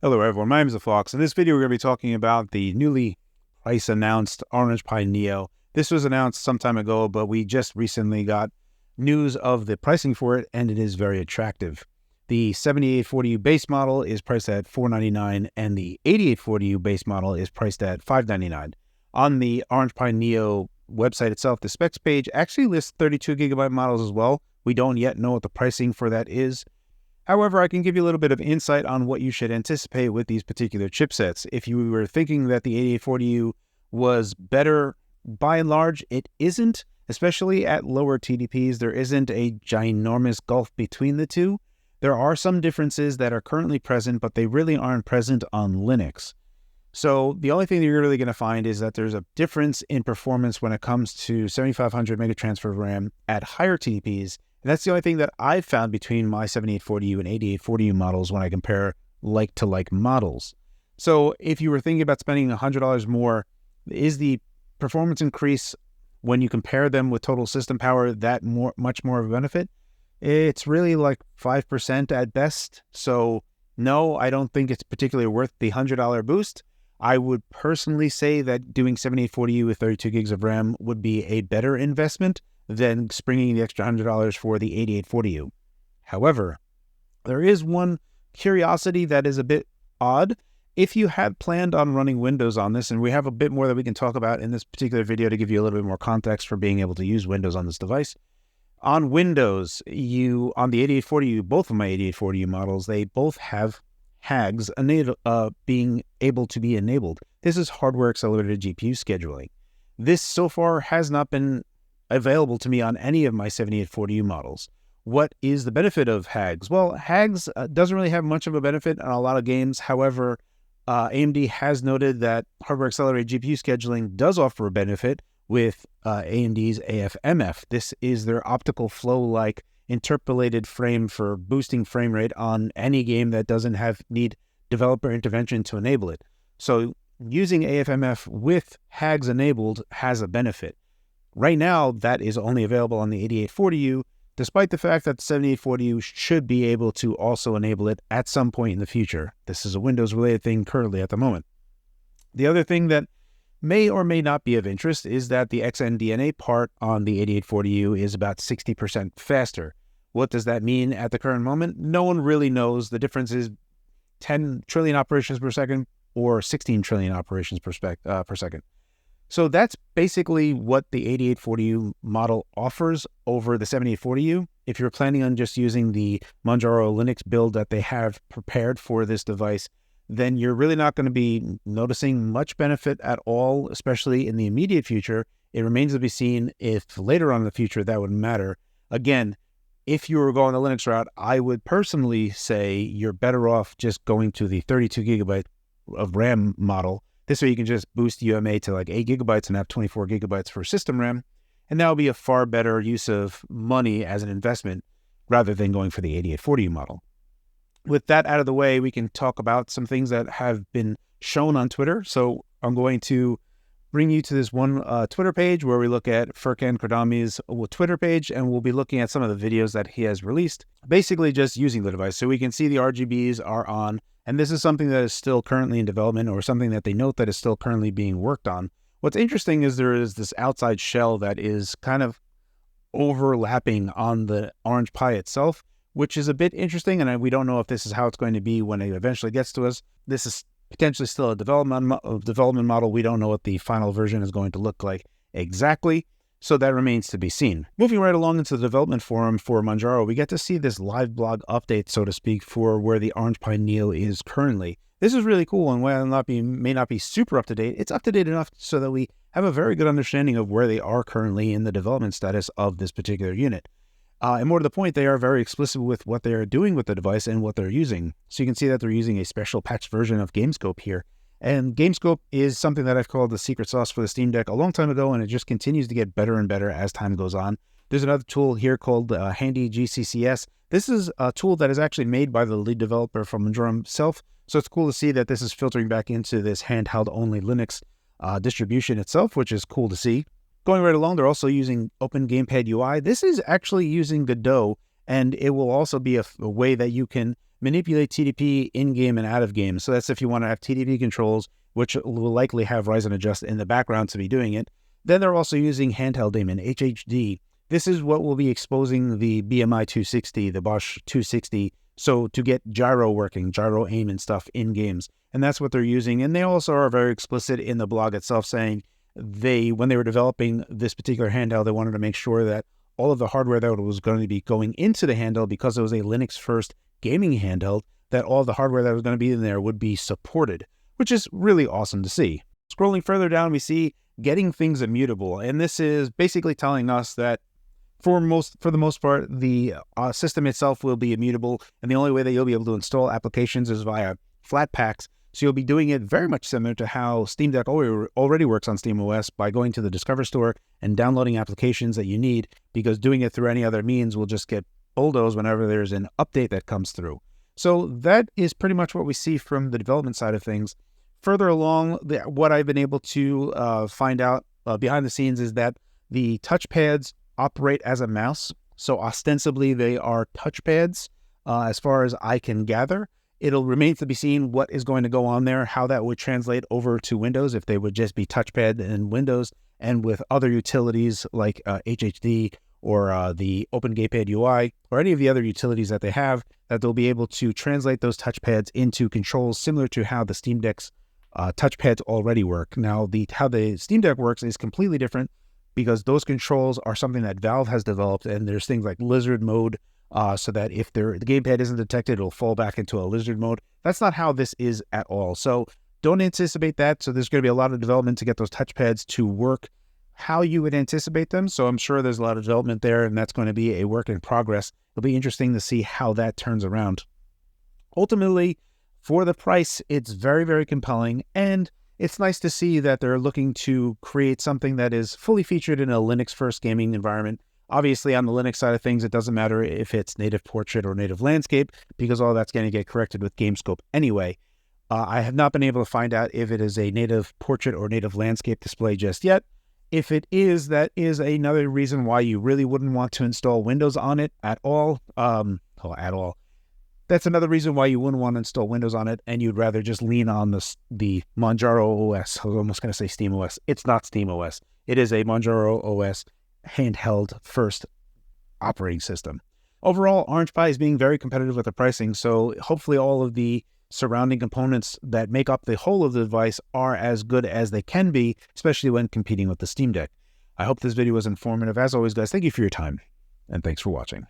Hello everyone, my name is Phawx. In this video we're going to be talking about the newly price announced Orange Pi Neo. This was announced some time ago, but we just recently got news of the pricing for it, and it is very attractive. The 7840U base model is priced at $499, and the 8840U base model is priced at $599. On the Orange Pi Neo website itself, the specs page actually lists 32GB models as well. We don't yet know what the pricing for that is. However, I can give you a little bit of insight on what you should anticipate with these particular chipsets. If you were thinking that the 8840U was better, by and large, it isn't, especially at lower TDPs. There isn't a ginormous gulf between the two. There are some differences that are currently present, but they really aren't present on Linux. So the only thing that you're really going to find is that there's a difference in performance when it comes to 7500 megatransfer of RAM at higher TDPs. And that's the only thing that I've found between my 7840U and 8840U models when I compare like-to-like models. So if you were thinking about spending $100 more, is the performance increase when you compare them with total system power that much more of a benefit? It's really like 5% at best. So no, I don't think it's particularly worth the $100 boost. I would personally say that doing 7840U with 32 gigs of RAM would be a better investment than springing the extra $100 for the 8840U. However, there is one curiosity that is a bit odd. If you had planned on running Windows on this, and we have a bit more that we can talk about in this particular video to give you a little bit more context for being able to use Windows on this device. On Windows, on the 8840U, both of my 8840U models, they both have HAGs being able to be enabled. This is hardware accelerated GPU scheduling. This so far has not been available to me on any of my 7840U models. What is the benefit of HAGs? Well, HAGs doesn't really have much of a benefit on a lot of games. However, AMD has noted that hardware accelerated GPU scheduling does offer a benefit with AMD's AFMF. This is their optical flow-like interpolated frame for boosting frame rate on any game that doesn't need developer intervention to enable it. So using AFMF with HAGs enabled has a benefit. Right now, that is only available on the 8840U, despite the fact that the 7840U should be able to also enable it at some point in the future. This is a Windows-related thing currently at the moment. The other thing that may or may not be of interest is that the XNDNA part on the 8840U is about 60% faster. What does that mean at the current moment? No one really knows. The difference is 10 trillion operations per second or 16 trillion operations per second. So that's basically what the 8840U model offers over the 7840U. If you're planning on just using the Manjaro Linux build that they have prepared for this device, then you're really not going to be noticing much benefit at all, especially in the immediate future. It remains to be seen if later on in the future that would matter. Again, if you were going the Linux route, I would personally say you're better off just going to the 32GB of RAM model. This way you can just boost UMA to like 8GB and have 24GB for system RAM. And that would be a far better use of money as an investment rather than going for the 8840U model. With that out of the way, we can talk about some things that have been shown on Twitter. So I'm going to bring you to this one Twitter page where we look at Furkan Kradami's Twitter page, and we'll be looking at some of the videos that he has released, basically just using the device. So we can see the RGBs are on, and this is something that is still currently in development or something that they note that is still currently being worked on. What's interesting is there is this outside shell that is kind of overlapping on the Orange Pi itself, which is a bit interesting, and we don't know if this is how it's going to be when it eventually gets to us. This is potentially still a development model. We don't know what the final version is going to look like exactly, so that remains to be seen. Moving right along into the development forum for Manjaro, we get to see this live blog update, so to speak, for where the Orange Pi Neo is currently. This is really cool, and while it may not be super up-to-date, it's up-to-date enough so that we have a very good understanding of where they are currently in the development status of this particular unit. And more to the point, they are very explicit with what they are doing with the device and what they're using. So you can see that they're using a special patched version of GameScope here. And GameScope is something that I've called the secret sauce for the Steam Deck a long time ago, and it just continues to get better and better as time goes on. There's another tool here called Handy GCCS. This is a tool that is actually made by the lead developer from Manjaro himself. So it's cool to see that this is filtering back into this handheld-only Linux distribution itself, which is cool to see. Going right along, they're also using Open Gamepad UI. This is actually using Godot, and it will also be a way that you can manipulate TDP in-game and out of game. So that's if you want to have TDP controls, which will likely have Ryzen Adjust in the background to be doing it. Then they're also using handheld aim and HHD. This is what will be exposing the BMI 260, the Bosch 260, so to get gyro working, gyro aim and stuff in games. And that's what they're using. And they also are very explicit in the blog itself saying when they were developing this particular handheld, they wanted to make sure that all of the hardware that was going to be going into the handheld, because it was a Linux first gaming handheld, that all the hardware that was going to be in there would be supported, which is really awesome to see. Scrolling further down, we see getting things immutable. And this is basically telling us that for the most part, the system itself will be immutable. And the only way that you'll be able to install applications is via Flatpaks. So you'll be doing it very much similar to how Steam Deck already works on SteamOS, by going to the Discover Store and downloading applications that you need, because doing it through any other means will just get bulldozed whenever there's an update that comes through. So that is pretty much what we see from the development side of things. Further along, what I've been able to find out behind the scenes is that the touchpads operate as a mouse. So ostensibly they are touchpads as far as I can gather. It'll remain to be seen what is going to go on there, how that would translate over to Windows, if they would just be touchpad in Windows, and with other utilities like HHD or the Open Gamepad UI or any of the other utilities that they have, that they'll be able to translate those touchpads into controls similar to how the Steam Deck's touchpads already work. Now, how the Steam Deck works is completely different, because those controls are something that Valve has developed, and there's things like lizard mode, so that if the gamepad isn't detected, it'll fall back into a lizard mode. That's not how this is at all. So don't anticipate that. So there's going to be a lot of development to get those touchpads to work how you would anticipate them. So I'm sure there's a lot of development there, and that's going to be a work in progress. It'll be interesting to see how that turns around. Ultimately, for the price, it's very, very compelling, and it's nice to see that they're looking to create something that is fully featured in a Linux-first gaming environment. Obviously, on the Linux side of things, it doesn't matter if it's native portrait or native landscape, because all that's going to get corrected with GameScope anyway. I have not been able to find out if it is a native portrait or native landscape display just yet. If it is, that is another reason why you really wouldn't want to install Windows on it at all. That's another reason why you wouldn't want to install Windows on it, and you'd rather just lean on the Manjaro OS. I was almost going to say SteamOS. It's not SteamOS. It is a Manjaro OS handheld first operating system. Overall, Orange Pi is being very competitive with the pricing, so hopefully all of the surrounding components that make up the whole of the device are as good as they can be, especially when competing with the Steam Deck. I hope this video was informative. As always, guys, thank you for your time, and thanks for watching.